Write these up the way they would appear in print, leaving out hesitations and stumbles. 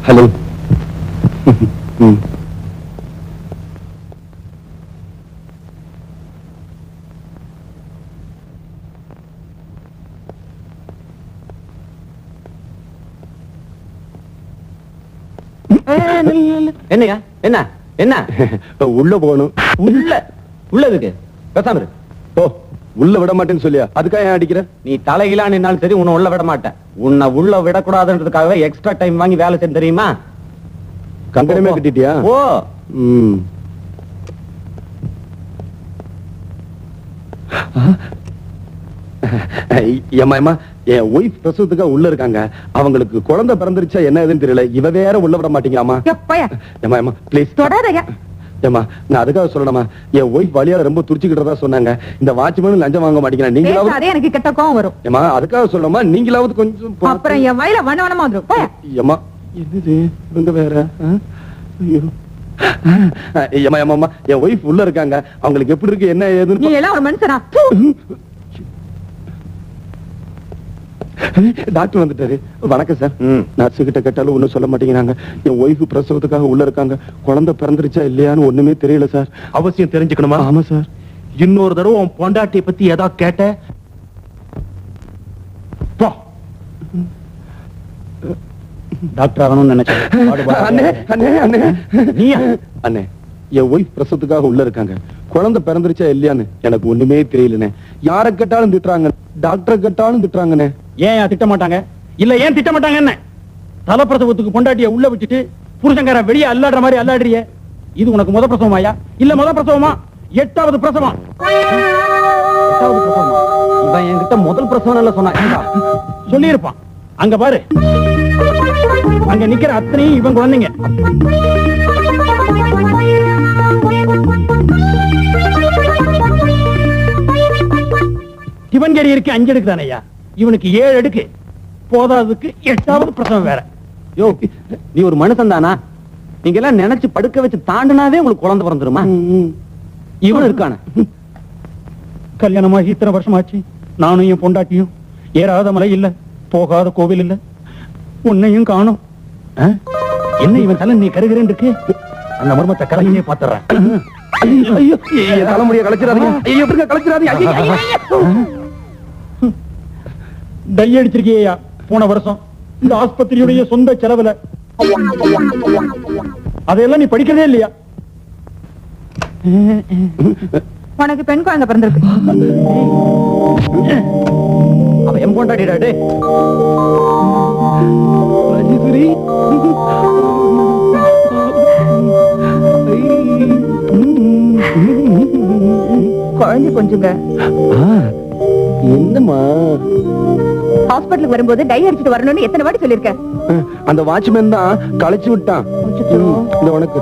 Hello. என்னையா என்ன என்ன உள்ள போகணும். உள்ளதுக்கு பேசாம ஓ, உள்ள விட மாட்டேன்னு சொல்லியா? அதுக்காக ஏன் அடிக்கிற? நீ தலையிலா நின்னாலும் சரி உன்னை உள்ள விட மாட்டேன். உன்னை உள்ள விடக்கூடாதுன்றதுக்காகவே எக்ஸ்ட்ரா டைம் வாங்கி வேலை செய்ய தெரியுமா? கங்கணமே கட்டிட்டியா? ஓ ஏமா என் ஒய்ஃப் பிரசவத்துக்காக உள்ள இருக்காங்க. அவங்களுக்கு குழந்தை பிறந்துருச்சா என்ன ஏதுன்னு தெரியல. இவ வேற உள்ள விட மாட்டீங்களாமா? ஏமா ப்ளீஸ் தொடாதயா. ஏமா நான் அதுக்காக சொல்லணுமா? என் ஒய்ஃப் வழியால ரொம்ப துடிச்சுக்கிட்டதா சொன்னாங்க. இந்த வாட்ச்மேன் லஞ்சம் வாங்க மாட்டீங்களா? நீங்களாவது எனக்கு கிட்ட கோவம் வரும். ஏமா அதுக்காக சொல்லணுமா? நீங்களாவது கொஞ்சம் அப்புறம் என் வயல வண்ணவனமா வந்துரும். ஏமா என்னது இவங்க வேற? ஐயோ ஏமா ஏமா என் ஒய்ஃப் உள்ள இருக்காங்க. அவங்களுக்கு எப்படி இருக்கு என்ன ஏதுன்னு. நீ எல்லாம் ஒரு மனுஷனா? டாக்டர் வந்துட்டாரு. வணக்கம் சார். நர்ஸ் கிட்ட கேட்டாலும் ஒண்ணும் சொல்ல மாட்டேங்கிறாங்க. என் ஒய்ஃப் பிரசவத்துக்காக உள்ள இருக்காங்க. குழந்தை பிறந்துருச்சா இல்லையான்னு ஒண்ணுமே தெரியல சார். அவசியம் தெரிஞ்சுக்கணுமா? ஆமா சார். இன்னொரு தடவை உன் பொண்டாட்டியை பத்தி ஏதாவது கேட்ட டாக்டர் ஆகணும்னு அண்ணே என் ஒய்ஃப் பிரசவத்துக்காக உள்ள இருக்காங்க. குழந்தை பிறந்துருச்சா இல்லையான்னு எனக்கு ஒண்ணுமே தெரியலனே. யார கேட்டாலும் திட்டுறாங்க, டாக்டர் கேட்டாலும் திட்டுறாங்கண்ணே. ஏன் திட்ட மாட்டாங்க? இல்ல ஏன் திட்ட மாட்டாங்க? என்ன தலப்பிரசவத்துக்கு பொண்டாட்டிய உள்ள விட்டுட்டு புருஷங்கார வெளியே அல்லாடுற மாதிரி அல்லாடுறிய. இது உனக்கு முத பிரசவமாயா இல்ல முத பிரசவமா? 8வது பிரசவம். 8வது பிரசவமா? இவன் என்கிட்ட முதல் பிரசவம் இல்ல சொன்னா சொல்லி இருப்பான். அங்க பாரு, அங்க நிக்கிற அத்தனையும் இவன் குழந்தைங்க. சிவன்கேரி இருக்கு 5 அடுக்கு தானையா, இவனுக்கு 7 அடுக்கு. போதாதுக்கு 8வது பிரசவம் வேற. யோ நீ ஒரு மனுஷன் தானா? நீங்க எல்லாம் நினைச்சு படுக்க வச்சு தாண்டினாவே உங்களுக்கு குழந்தை பிறந்துருமா? இவன் இருக்கான கல்யாணமாகி இத்தனை வருஷம் ஆச்சு. நானும் என் பொண்டாட்டியும் ஏறாத மலை இல்ல, போகாத கோவில் இல்ல, உன்னையும் காணும். என்ன இவன் தலை நீ கருகிறேன் இருக்கு? அந்த மர்மத்தை கலையே பாத்துறேன். தலைமுடிய கலைச்சிடாதீங்க. எப்படி கலைச்சிடாதீங்க? டை அடிச்சிருக்கியா போன வருஷம் இந்த ஆஸ்பத்திரியுடைய சொந்த செலவுல? அதையெல்லாம் நீ படிக்கிறதே இல்லையா? உனக்கு பெண் குழந்தை பிறந்திருக்கு. அவ என் பொண்டாட்டிடா. குழந்தை கொஞ்சங்க. என்னம்மா ஹாஸ்பிட்டலுக்கு வரும்போது டை அடிச்சிட்டு வரணும்னு எத்தனை வாட்டி சொல்லிருக்க? அந்த வாட்ச்மேன் தான் களைச்சு விட்டான். இந்த உனக்கு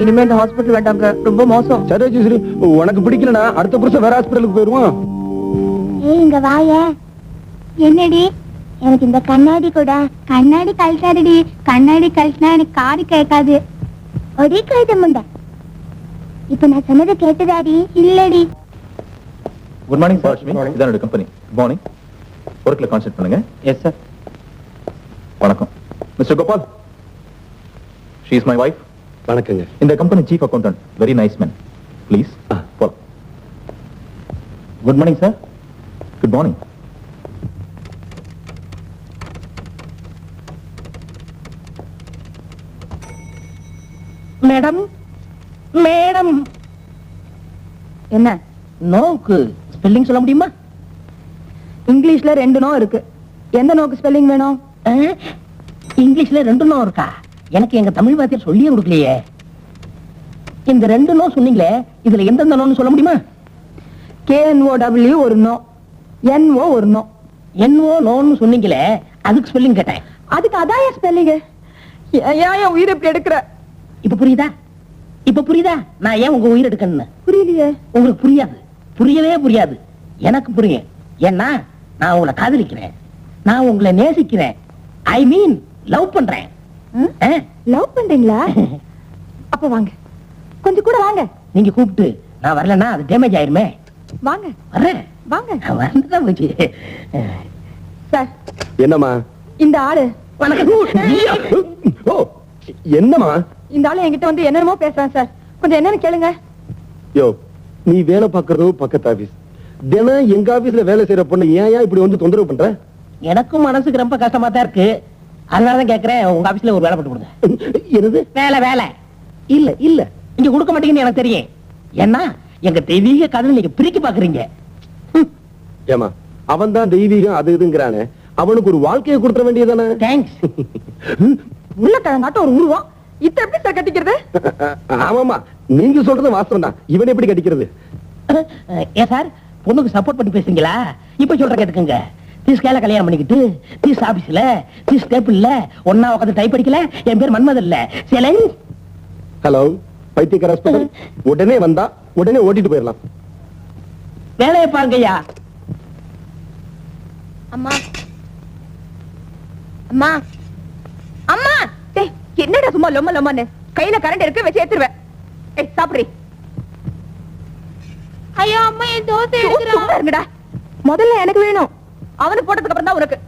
இனிமே இந்த ஹாஸ்பிட்டல் வேண்டாங்க, ரொம்ப மோசம். சரி சரி, உனக்கு பிடிக்கலனா அடுத்த புருஷன் வேற ஹாஸ்பிட்டலுக்கு போயிருவான். இங்க வாய. என்னடி எனக்கு இந்த கண்ணாடி கூட? கண்ணாடி கழட்டாடி. கண்ணாடி கழட்டினா எனக்கு காது கேட்காது. ஒரே கழுத முண்டை. இப்ப நான் சொன்னதை கேட்டதாடி? இல்லடி. Good morning sir. இதான் என்னோட கம்பெனி. Good morning. ஒர்க்ல கான்சென்ட்ரேட் பண்ணுங்க. Yes sir. வணக்கம் mister Gopal. She is my wife. வணக்கங்க. இந்த company chief accountant. Very nice man. Please போலாம். Good morning sir. Good morning. Madam madam. என்ன நோக்கு ஸ்பெல்லிங் சொல்ல முடியுமா? இங்கிலீஷ்ல 2 நோ இருக்கு. எந்த நோக்கு ஸ்பெல்லிங் வேணும்? இங்கிலீஷ்ல 2 நோ இருக்கா? எனக்கு எங்க தமிழ் வாத்தியார் சொல்லியே கொடுக்கலையே. இந்த 2 நோ சொன்னீங்களே, இதுல எந்தெந்த நோன்னு சொல்ல முடியுமா? KNOW ஒரு நோ, NO ஒரு நோ. NO நோன்னு சொன்னீங்களே, அதுக்கு ஸ்பெல்லிங் கேட்டேன். அதுக்கு அதான் ஸ்பெல்லிங். ஏன் உயிர் இப்படி எடுக்கிற? இப்ப புரியுதா? இப்ப புரியுதா நான் ஏன் உங்க உயிர் எடுக்கணும்னு? புரியலையே. உங்களுக்கு புரியாது, புரியவே புரியாது. எனக்கு புரியும். ஏன்னா நான் உங்களை காதலிக்கிறேன், நான் உங்களை நேசிக்கிறேன். ஐ மீன் லவ் பண்றேன். லவ் பண்றீங்களா? அப்ப வாங்க, கொஞ்சம் கூட வாங்க. நீங்க கூப்பிட்டு நான் வரலன்னா அது டேமேஜ் ஆயிருமே. வாங்க வர்றேன். வாங்க. வந்துதான் போச்சு. சார் என்னம்மா? இந்த ஆளு ஓ, என்னம்மா? இந்த ஆளு என்கிட்ட வந்து என்னென்னமோ பேசுறான் சார். கொஞ்சம் என்னன்னு கேளுங்க. யோ, நீ வேலை பார்க்கறதோ பக்கத்து ஆபீஸ். தினம் எங்க ஆபீஸ்ல வேலை செய்யற பொண்ணு ஏன் இப்படி வந்து தொந்தரவு பண்ற? எனக்கும் மனசுக்கு ரொம்ப கஷ்டமா தான் இருக்கு. அதனாலதான் கேக்குறேன், உங்க ஆபீஸ்ல ஒரு வேலை போட்டு கொடுங்க. என்னது? வேலை இல்ல இல்ல, இங்க கொடுக்க மாட்டீங்கன்னு எனக்கு தெரியும். ஏன்னா எங்க தெய்வீக கதை நீங்க பிரிக்க பாக்குறீங்க. ஏமா, அவன் தான் தெய்வீகம் அது இதுங்கிறானே, அவனுக்கு ஒரு வாழ்க்கையை கொடுத்துட வேண்டியதானே? தேங்க்ஸ். உள்ள கிழங்காட்ட ஒரு உருவம் இத்த எப்படி சார் கட்டிக்கிறது? ஆமாமா, நீங்க சொல்றது வாஸ்தவம் தான். இவன் எப்படி கட்டிக்கிறது? ஏ சார், பொண்ணுக்கு சப்போர்ட் பண்ணி பேசுறீங்களா? இப்ப சொல்ற கேட்டுக்கங்க. தீஸ் கேல கல்யாணம் பண்ணிக்கிட்டு தீஸ் ஆபீஸ்ல தீஸ் டேபிள்ல ஒன்னா உட்காந்து டைப் அடிக்கல. என் பேர் மன்மது இல்ல, சேலஞ்ச். ஹலோ, பைத்தியக்கார ஹாஸ்பிடல். உடனே வந்தா உடனே ஓட்டிட்டு போயிடலாம். வேலையை பாருங்கய்யா. அம்மா அம்மா அம்மா, டேய், என்னடா சும்மா லொம்ம லொம்மன்னு? கையில கரண்ட் இருக்கு, வச்சு ஏத்துருவேன். ஏய், சாப்பிடுறி. ஐயோ அம்மா, என் தோசை சும்மா எடுக்கிறா. இருங்கடா. முதல்ல எனக்கு வேணும், அவனுக்கு போட்டதுக்கு அப்புறம் தான் உனக்கு.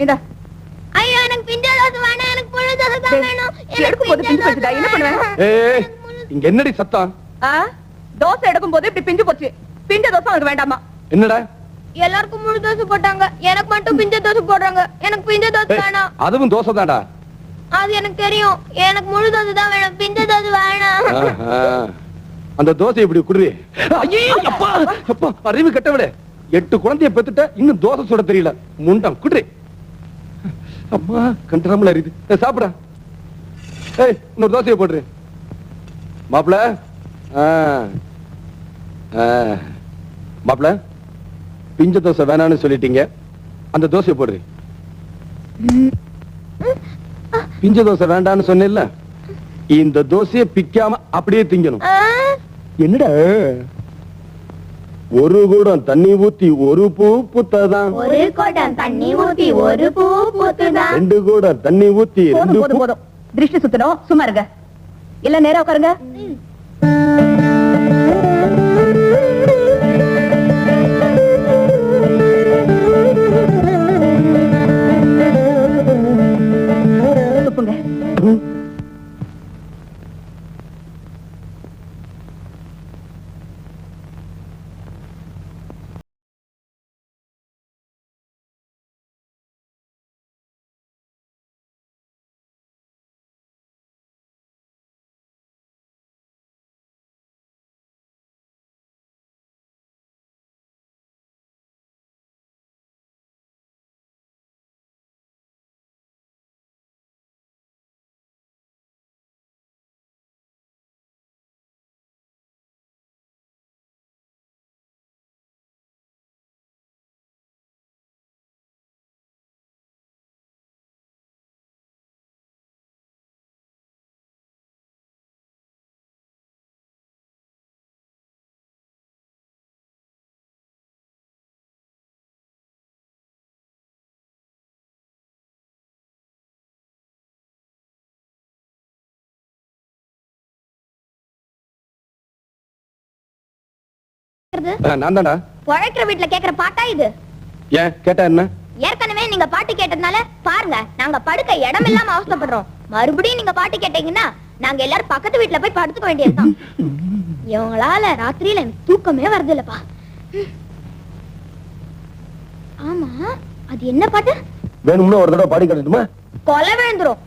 இந்தா. ஐயோ, எனக்கு பிஞ்ச தோசை வேணாம், எனக்கு முழு தோசை தான் டேய், வேணும். எடுக்கும் போது பிஞ்சு போச்சுடா, என்ன பண்ணுவேன்? ஏய், இங்க என்னடி சத்தம்? ஆ, தோசை எடுக்கும் போது இப்படி பிஞ்சு போச்சு. பிஞ்ச தோசை உனக்கு வேண்டாமா? என்னடா? எல்லாருக்கும் முழு தோசை போட்டாங்க, எனக்கு மட்டும் பிஞ்ச தோசை போடுறாங்க. எனக்கு பிஞ்ச தோசை ஏய், வேணாம். அதுவும் தோசை தான்டா. அது எனக்கு தெரியும், எனக்கு முழு தோசை தான் வேணும், பிஞ்ச தோசை வேணாம். ஆஹா. அந்த தோசை இப்படி குடுறி. ஐயே, அப்பா அப்பா, அறிவு கட்டவிட. 8 குழந்தைய பெத்துட்ட, இன்னும் தோசை சுட தெரியல. முண்டம் குடுறி. அம்மா, கண்டராமல அறியுது. சாப்பிடா. ஏய், இன்னொரு தோசையை போடுறி. மாப்பிள, மாப்பிள, பிஞ்ச தோசை வேணான்னு சொல்லிட்டீங்க, அந்த தோசையை போடுறி. பிஞ்ச தோசை வேண்டான்னு சொன்னேன்ல, இந்த தோசையை பிக்காம அப்படியே திங்கணும். ஆ, என்னடா? ஒரு குடம் தண்ணி ஊத்தி ஒரு பூ பூத்ததான், ஒரு குடம் தண்ணி ஊத்தி ஒரு பூ பூத்துதான். 2 குடம் தண்ணி ஊத்தி போதும் 2 போதும் பூ. போதும். திருஷ்டி சுத்தணும், சும்மா இருங்க. இல்ல நேரா உட்காருங்க. துப்புங்க. நான் தான்டா. பொழைக்கிற வீட்டுல கேக்குற பாட்டா இது? ஏன் கேட்டா என்ன? ஏற்கனவே நீங்க பாட்டு கேட்டதுனால பாருங்க, நாங்க படுக்க இடம் இல்லாம அவஸ்தைப்படுறோம். மறுபடியும் நீங்க பாட்டு கேட்டீங்கன்னா நாங்க எல்லாரும் பக்கத்து வீட்டுல போய் படுத்துக்க வேண்டியதுதான். இவங்களால ராத்திரியில எனக்கு தூக்கமே வருது இல்லப்பா. ஆமா, அது என்ன பாட்டு? வேணும்னா ஒரு தடவை பாடி காட்டட்டுமா? கொலை விழுந்துரும்.